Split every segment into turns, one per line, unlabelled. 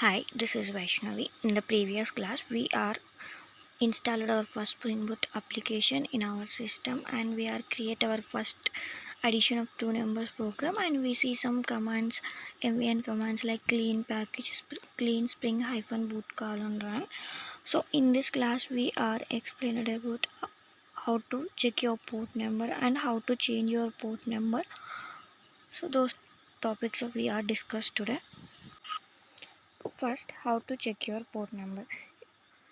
Hi, this is Vaishnavi. In the previous class, we are installed our first Spring Boot application in our system, and we are create our first addition of two numbers program, and we see some commands, mvn commands like clean package, clean spring hyphen boot colon run. So in this class, we are explained about how to check your port number and how to change your port number. So those topics we are discussed today. First, how to check your port number.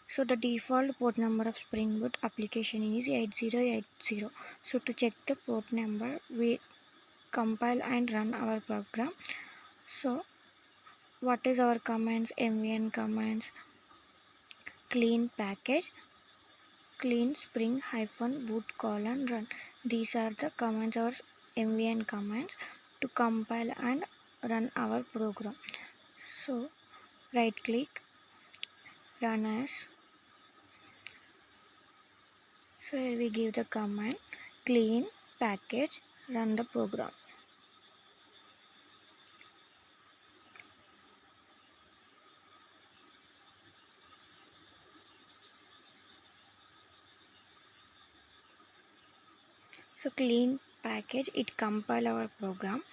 So the default port number of Spring Boot application is 8080. So to check the port number, we compile and run our program. So what is our commands? mvn commands, clean package, clean spring hyphen boot colon run. These are the commands, our mvn commands to compile and run our program. So right click, run as. So here we give the command clean package, run the program. So clean package, it compile our program.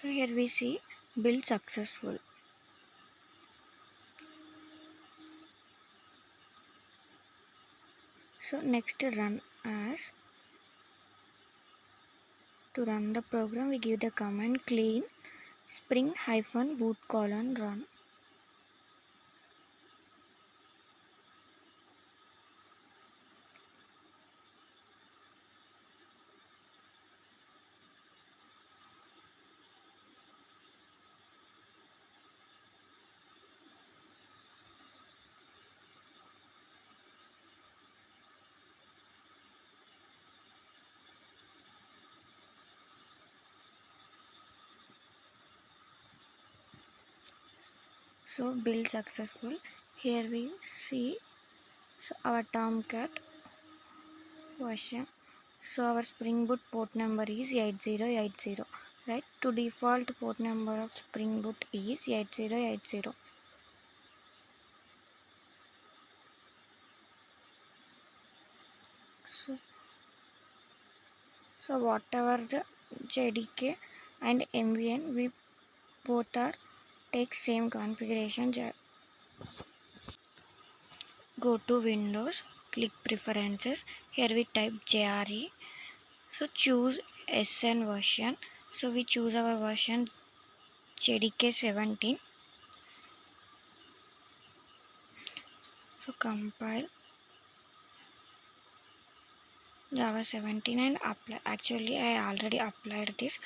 So here we see build successful. So next run as. To run the program, we give the command clean spring hyphen boot colon run. So build successful. Here we see our Tomcat version. So our Spring Boot port number is 8080. Right? To default port number of Spring Boot is 8080. So, so whatever the JDK and MVN, we both are take same configuration. Go to Windows, click Preferences. Here we type JRE. So choose SN version. So we choose our version JDK 17. So compile Java 17 and apply. Actually, I already applied this.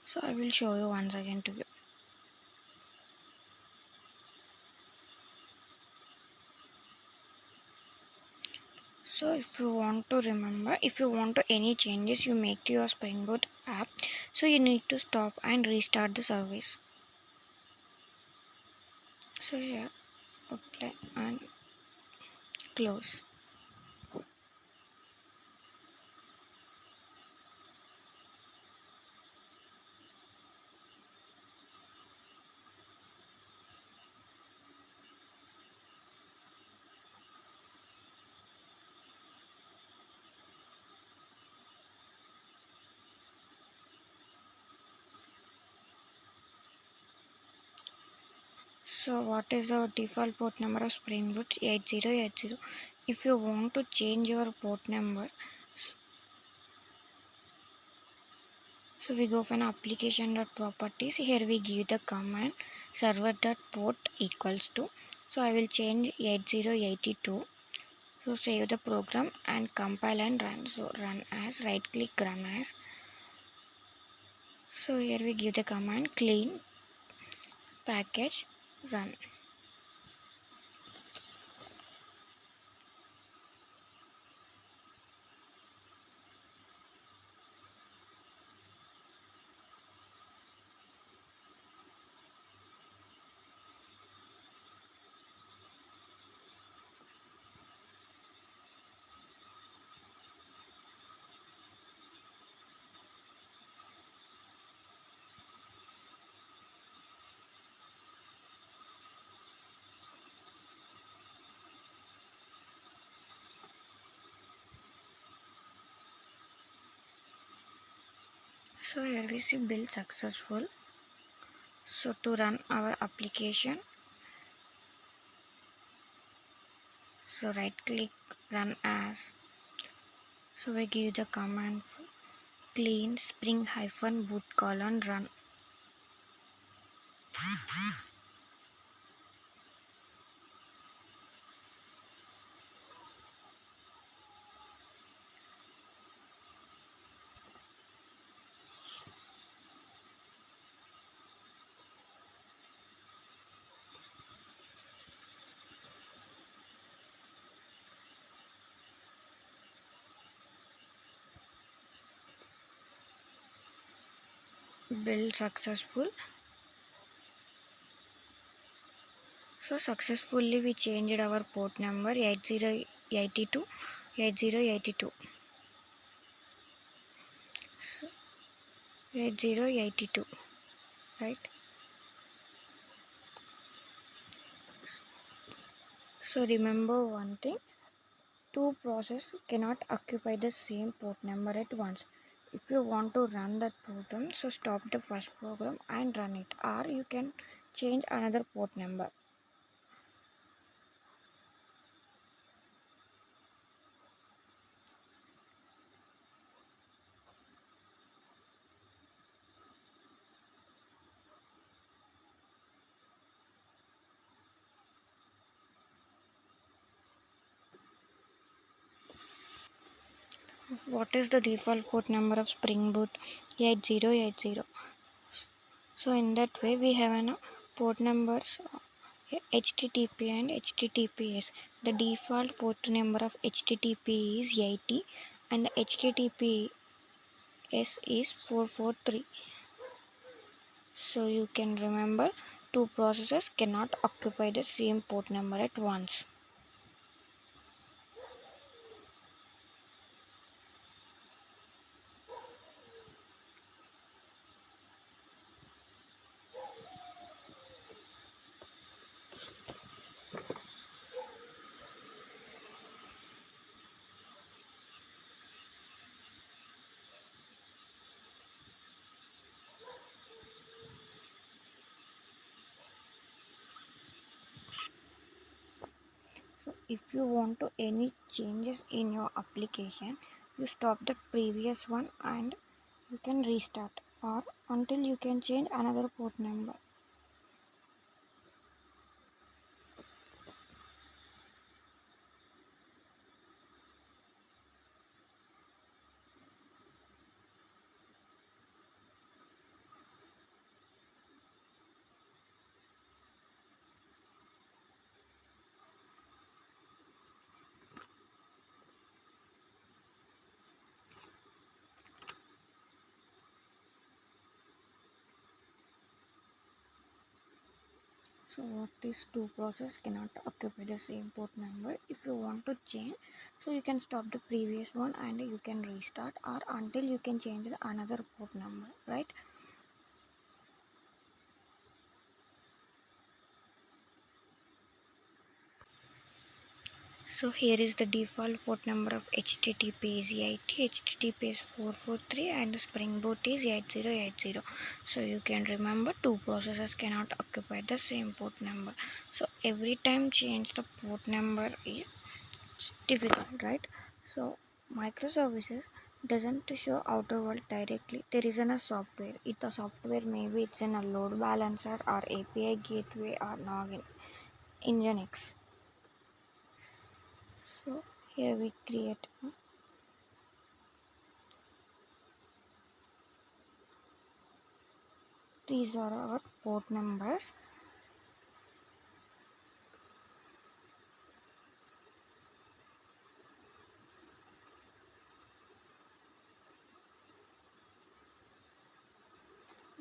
So I will show you once again to you. So if you want to remember, if you want to any changes you make to your Spring Boot app, so you need to stop and restart the service. So here, apply and close. So what is the default port number of Spring Boot? 8080. If you want to change your port number, so we go for an application.properties. Here we give the command server.port equals to. So I will change 8082. So save the program and compile and run. So run as, right click, run as. So here we give the command clean package run. So here we see build successful. So to run our application, so right click run as. So we give the command clean spring -boot run. Build successful. So successfully we changed our port number 8082 8082. So 8082, right? So remember one thing, two processes cannot occupy the same port number at once. If you want to run that program, so stop the first program and run it, or you can change another port number. What is the default port number of Spring Boot? 8080. So in that way we have an port numbers HTTP and HTTPS. The default port number of HTTP is 80 and the HTTPS is 443. So you can remember, two processes cannot occupy the same port number at once. So if you want to any changes in your application, you stop the previous one and you can restart, or until you can change another port number. So what is two process cannot occupy the same port number? If you want to change, so you can stop the previous one and you can restart, or until you can change another port number, right? So here is the default port number of HTTP is 80, HTTP is 443 and the Spring Boot is 8080. So you can remember, two processes cannot occupy the same port number. So every time change the port number is difficult, right? So microservices doesn't show outer world directly. There is a software. It the software maybe it's in a load balancer or API gateway or login in Nginx. So here we create. These are our port numbers.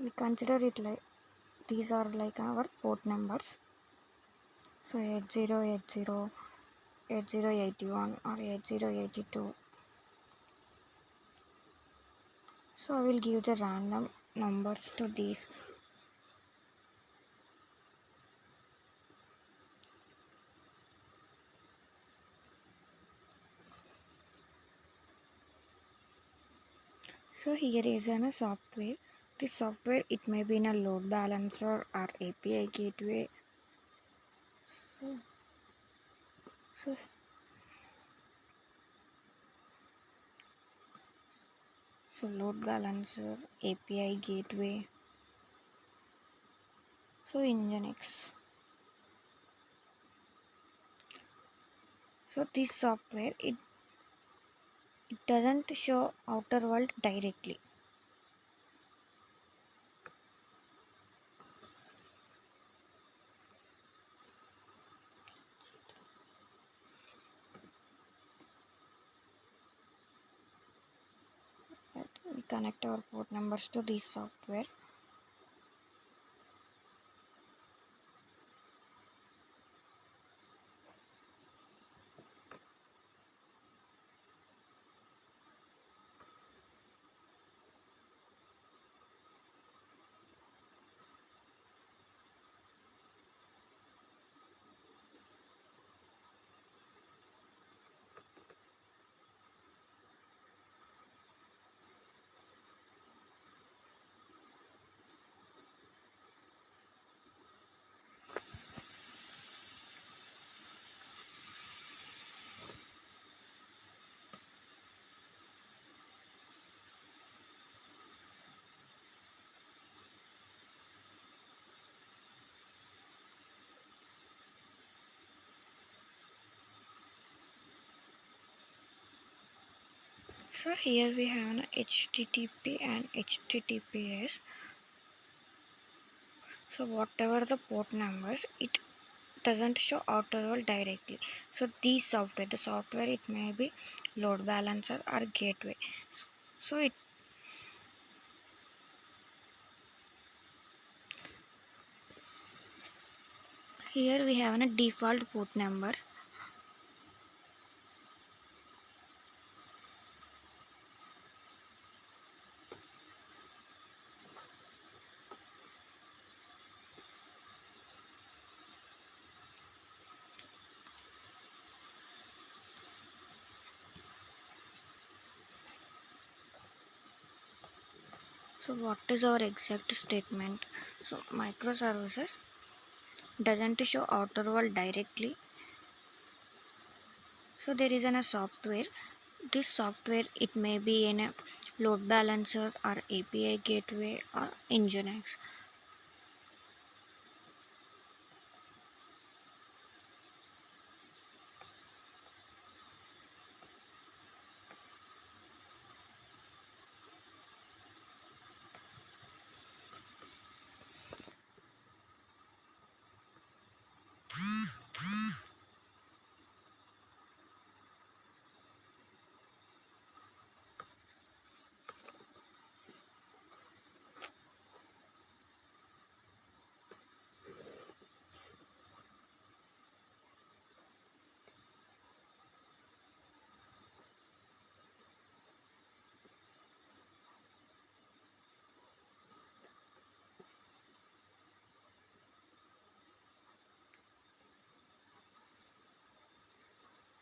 We consider it like these are like our port numbers. So 8080, 8081 or 8082. So I will give the random numbers to these. So here is a software. This software it may be in a load balancer or API gateway. So, so, so load balancer, API gateway. So Nginx. So this software it doesn't show outer world directly. But we connect our port numbers to this software. So here we have an HTTP and HTTPS. So whatever the port numbers, it doesn't show outer world directly. So the software it may be load balancer or gateway. So it here we have a default port number. So what is our exact statement? So microservices doesn't show outer world directly. So there is a software. This software it may be in a load balancer or API gateway or Nginx.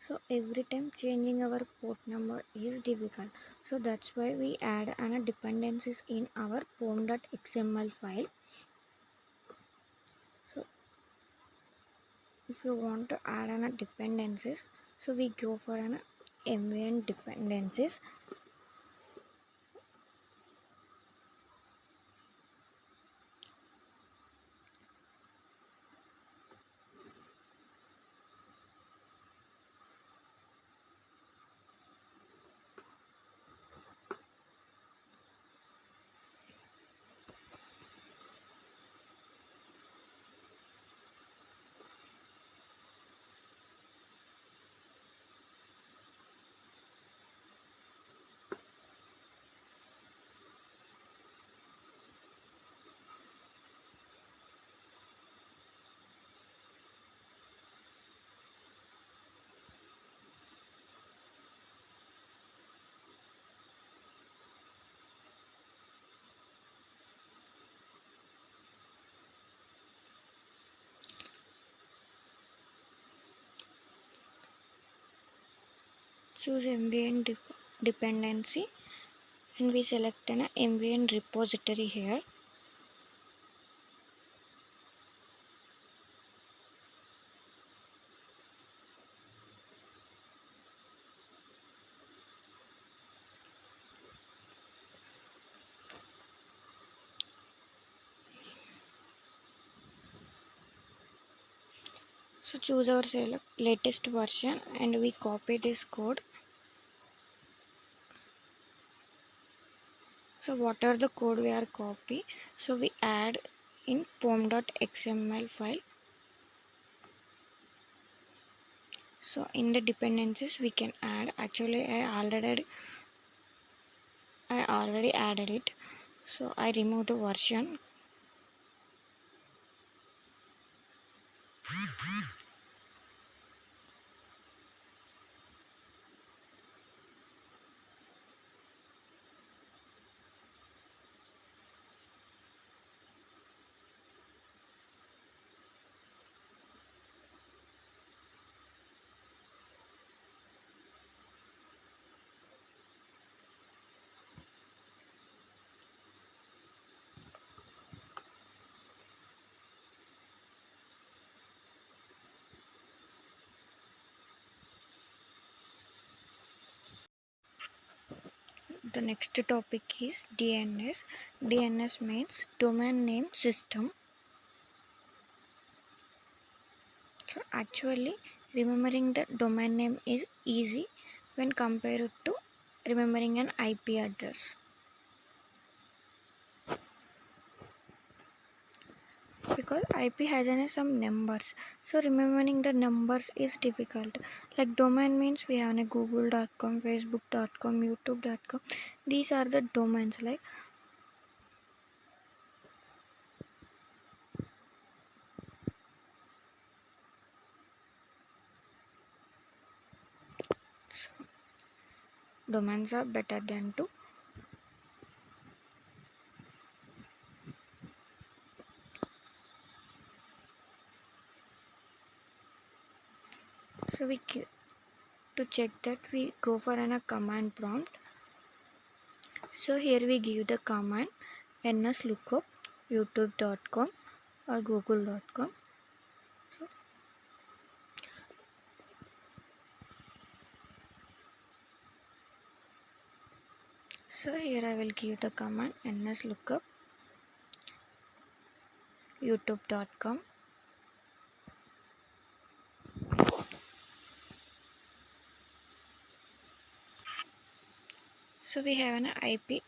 So every time changing our port number is difficult. So that's why we add an dependencies in our pom.xml file. So if you want to add an dependencies, so we go for an mvn dependencies. Choose mvn dependency and we select an MVN repository here. So choose our latest version and we copy this code. So what are the code we are copy? So we add in pom.xml file. So in the dependencies we can add, actually I already added it. So I remove the version. The next topic is DNS. DNS means domain name system. So actually remembering the domain name is easy when compared to remembering an IP address. Because IP has some numbers, so remembering the numbers is difficult. Like domain means we have a google.com, facebook.com, youtube.com. These are the domains. Like domains are better than to. So to check that we go for a command prompt. So here we give the command nslookup youtube.com or google.com. So here I will give the command nslookup youtube.com. So we have an IP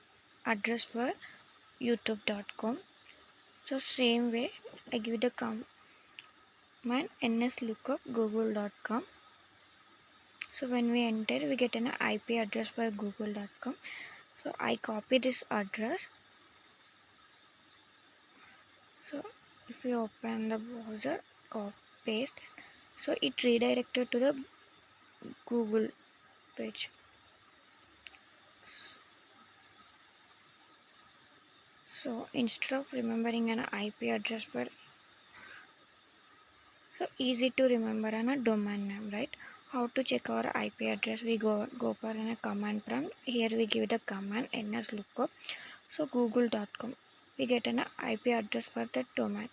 address for youtube.com. So same way I give the command nslookup google.com. So when we enter we get an IP address for google.com. So I copy this address. So if we open the browser, copy paste, so it redirected to the Google page. So instead of remembering an IP address for, so easy to remember a domain name, right? How to check our IP address? We go for a command prompt. Here we give the command nslookup. So google.com. We get an IP address for that domain.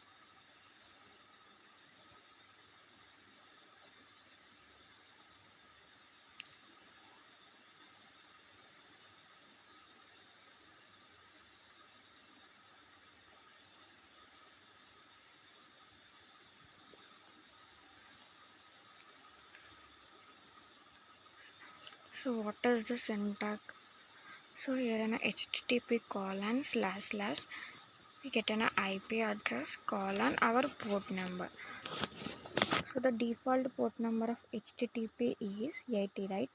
So what is the syntax? So here an http :// we get an IP address our port number. So the default port number of HTTP is 80, right?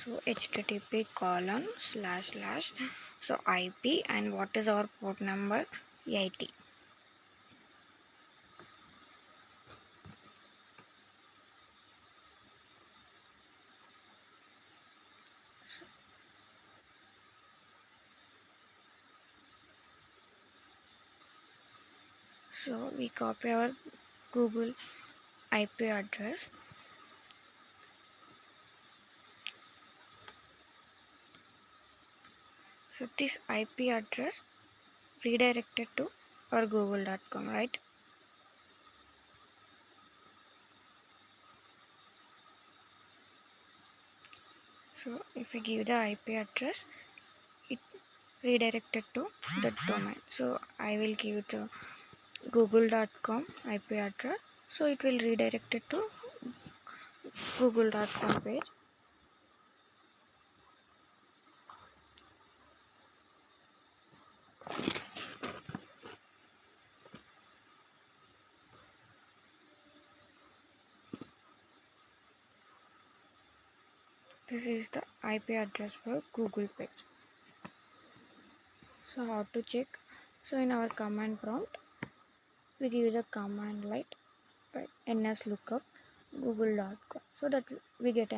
So http :// so IP, and what is our port number? 80. So we copy our Google IP address. So this IP address redirected to our google.com, right? So if we give the IP address, it redirected to the domain. So I will give the google.com IP address. So it will redirect it to google.com page. This is the IP address for Google page. So how to check? So in our command prompt, we give the command like ns lookup google.com, so that we get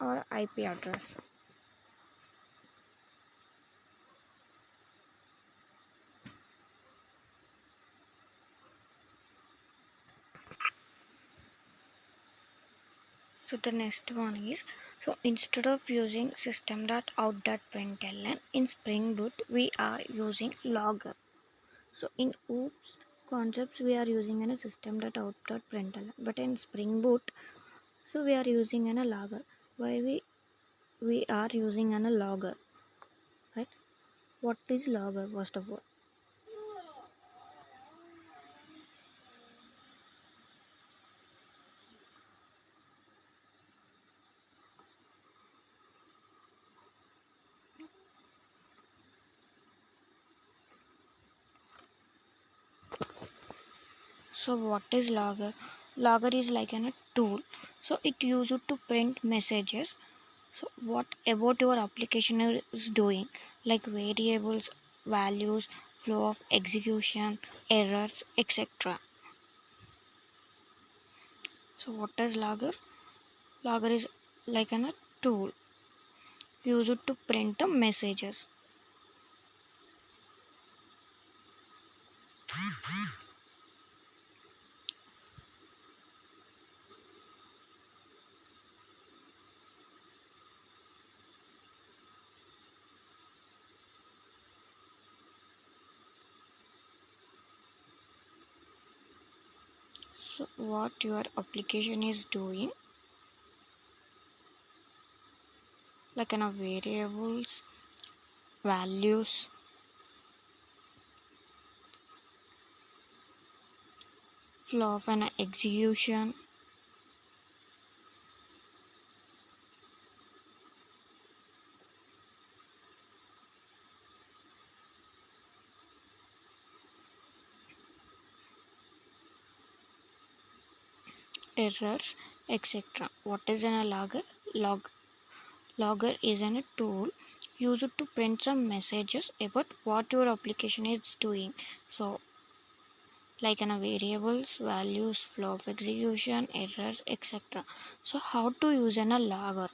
our IP address. So the next one is, so instead of using system.out.println in Spring Boot, we are using logger. So in OOPS concepts, we are using a system.out.println, but in Spring Boot, so we are using a logger. Why we are using a logger, right? What is logger first of all? So what is logger? Logger is like a tool. So it used to print messages. So what about your application is doing, like variables, values, flow of execution, errors, etc. So what is logger? Logger is like a tool used to print the messages. So what your application is doing, like variables, values, flow of an execution, errors, etc. What is a logger? Logger is a tool used to print some messages about what your application is doing. So like variables, values, flow of execution, errors, etc. So how to use a logger?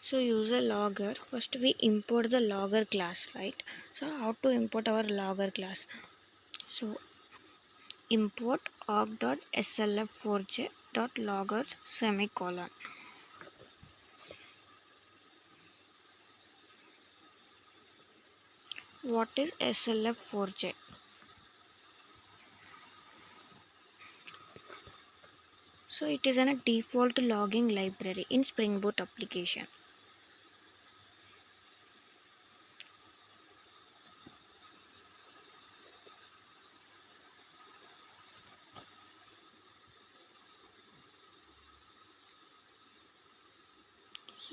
So use a logger. First we import the logger class, right? So how to import our logger class? So import org.slf4j.loggers semicolon. What is slf4j? So it is a default logging library in Spring Boot application.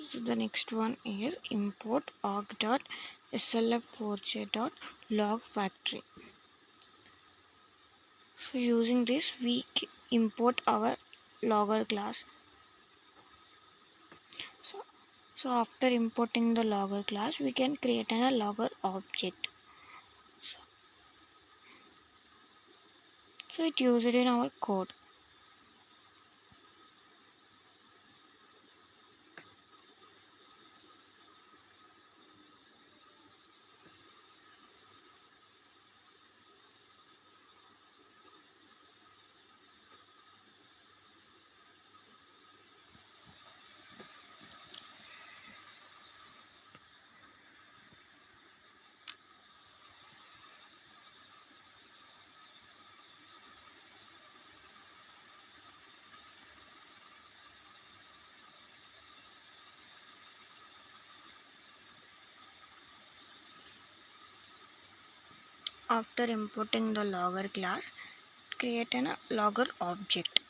So the next one is import org.slf4j.log factory. So using this we import our logger class. So, so after importing the logger class, we can create a logger object. So it used in our code. After importing the logger class, create an logger object.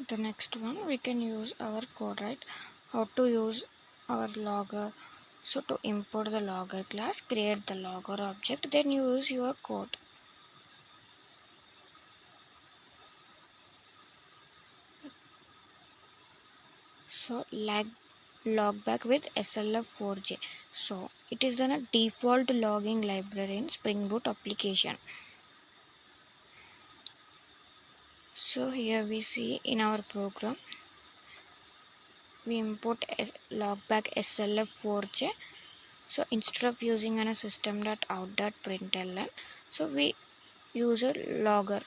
The next one we can use our code, right? How to use our logger. So to import the logger class, create the logger object, then use your code. So log back with SLF4J. So it is then a default logging library in Spring Boot application. So here we see in our program we import logback SLF4J. So instead of using a system.out.println, so we use a logger.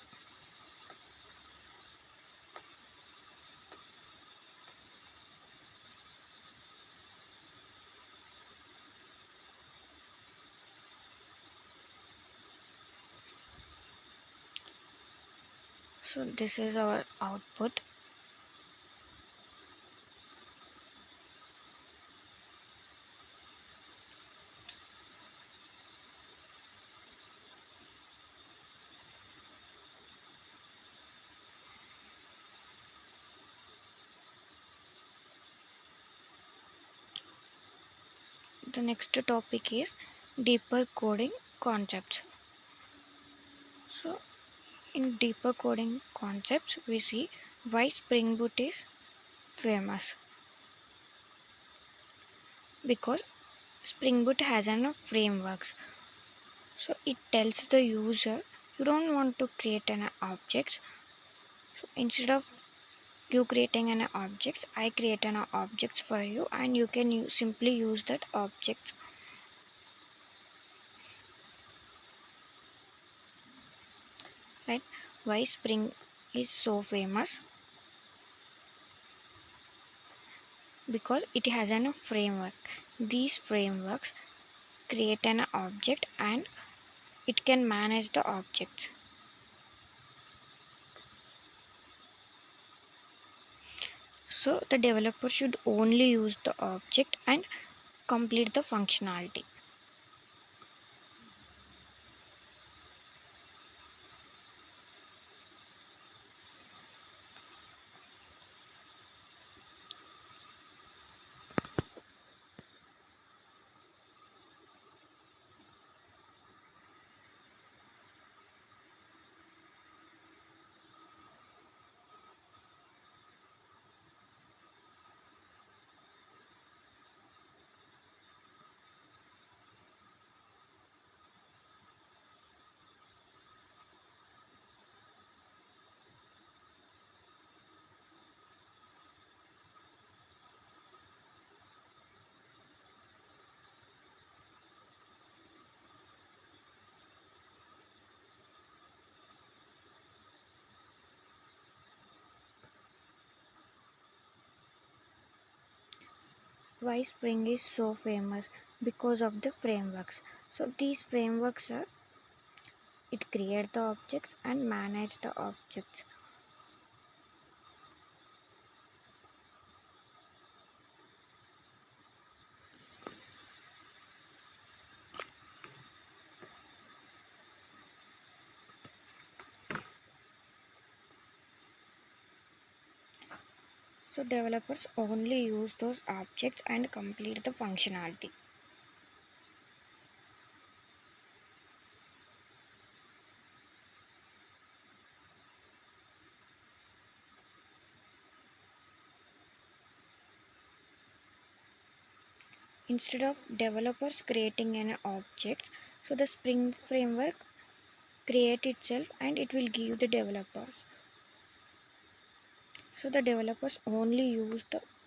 So this is our output. The next topic is deeper coding concepts. So in deeper coding concepts, we see why Spring Boot is famous. Because Spring Boot has enough frameworks. So it tells the user you don't want to create an object. So instead of you creating an object, I create an object for you, and you can simply use that object. Right? Why Spring is so famous? Because it has a framework. These frameworks create an object and it can manage the objects. So the developer should only use the object and complete the functionality. Why Spring is so famous? Because of the frameworks. So these frameworks are it create the objects and manage the objects. So developers only use those objects and complete the functionality. instead of developers creating an object, so the Spring framework create itself and it will give the developers. So the developers only use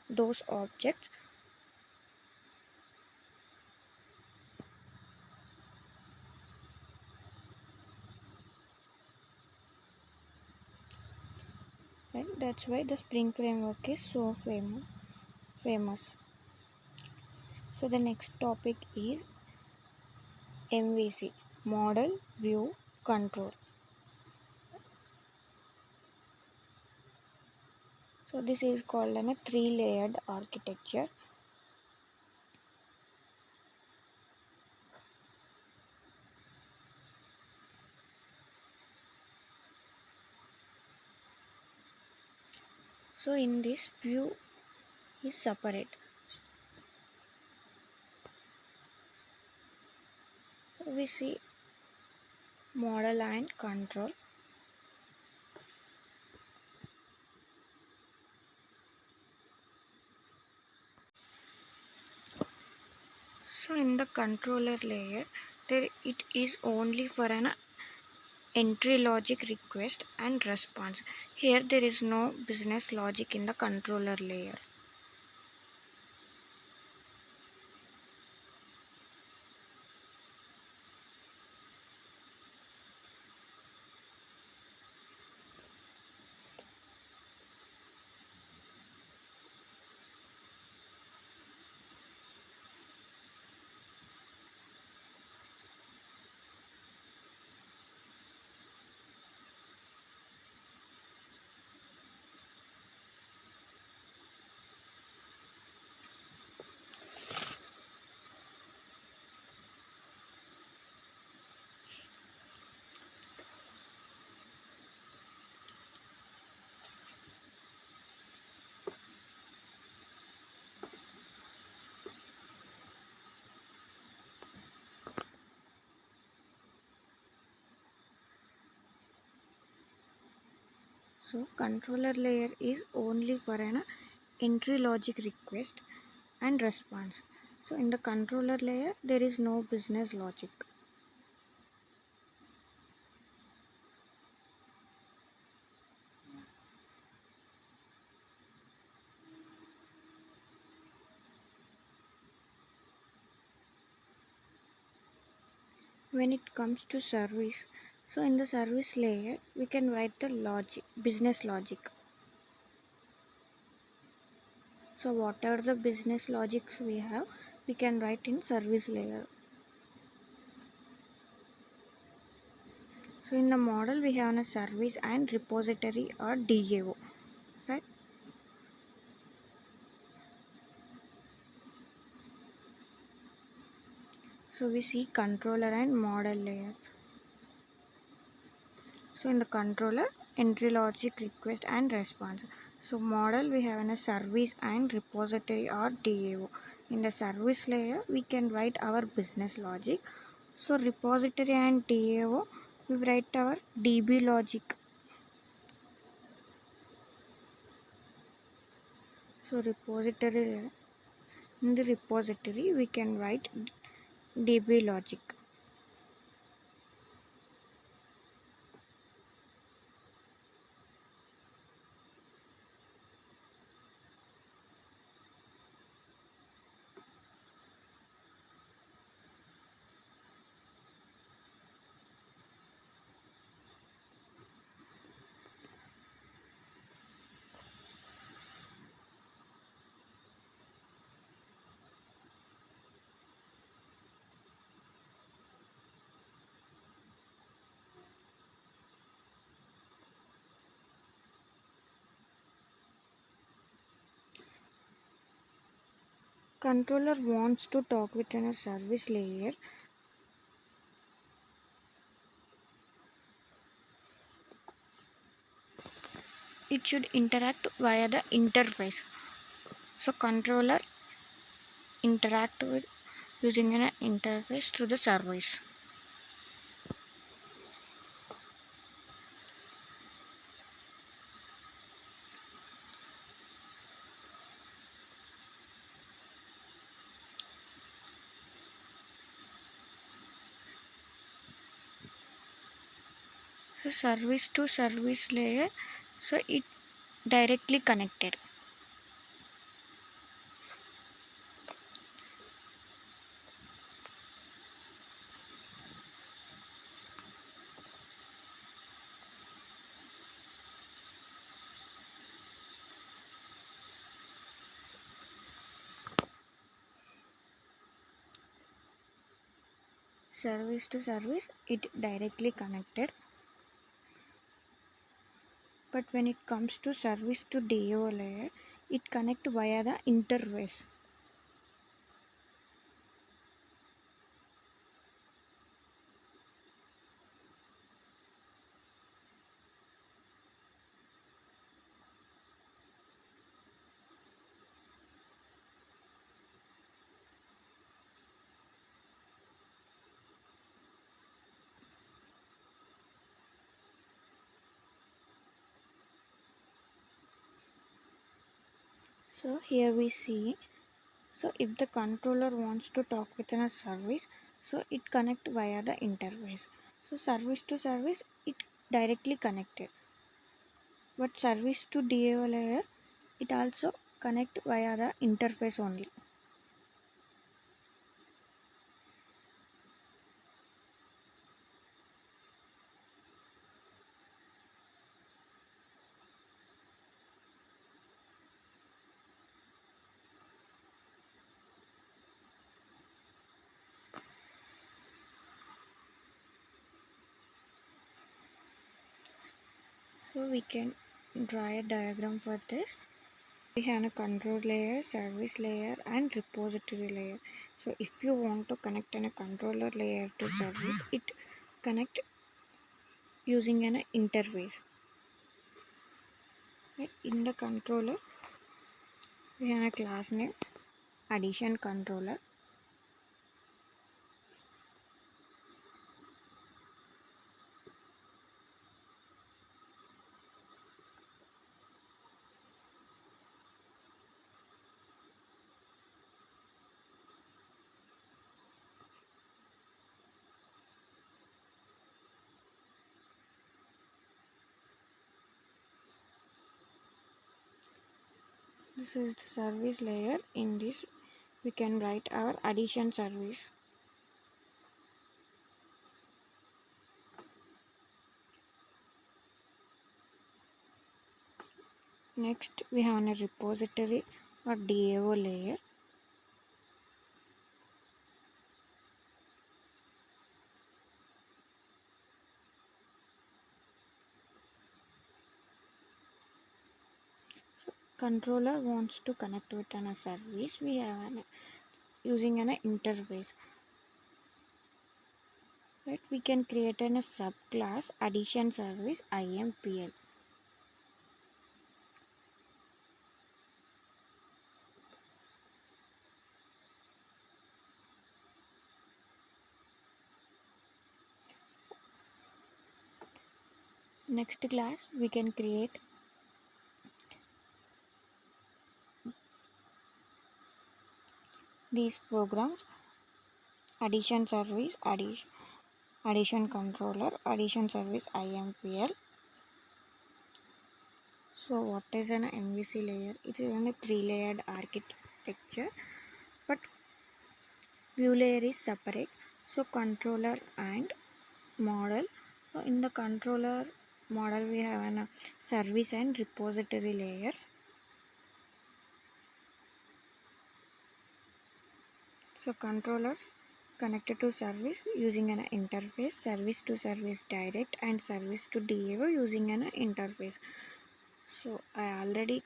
those objects. And that's why the Spring framework is so famous. So the next topic is MVC, Model View Control. So this is called a three-layered architecture. So in this, view is separate. We see model and control. So in the controller layer, it is only for an entry logic request and response. Here there is no business logic in the controller layer. So controller layer is only for an entry logic request and response. So in the controller layer there is no business logic. When it comes to service, so in the service layer we can write the logic, business logic. So whatever the business logics we have, we can write in service layer. So in the model we have a service and repository or DAO, right? So we see controller and model layer. So in the controller, entry logic request and response. So model we have a service and repository or DAO. In the service layer we can write our business logic. So repository and DAO we write our DB logic. So repository, in the repository we can write DB logic. Controller wants to talk within a service layer. It should interact via the interface. So controller interact with using an interface through the service. So service to service layer, so it directly connected. Service to service, it directly connected. But when it comes to service to DO layer, it connect via the interface. So here we see, so if the controller wants to talk with a service, so it connect via the interface. So service to service, it directly connected. But service to DO layer, it also connect via the interface only. So we can draw a diagram for this. We have a control layer, service layer and repository layer. So if you want to connect a controller layer to service, it connect using an interface. Right? In the controller, we have a class name addition controller. This is the service layer. In this, we can write our addition service. Next, we have a repository or DAO layer. So, controller wants to connect with a service. We have using an interface. Right? We can create a subclass addition service IMPL. Next class, we can create these programs: addition service, addition controller, addition service IMPL. So what is an MVC layer? It is a three-layered architecture, but view layer is separate. So controller and model. So in the controller model, we have a service and repository layers. So controllers connected to service using an interface, service to service direct and service to DAO using an interface. So I already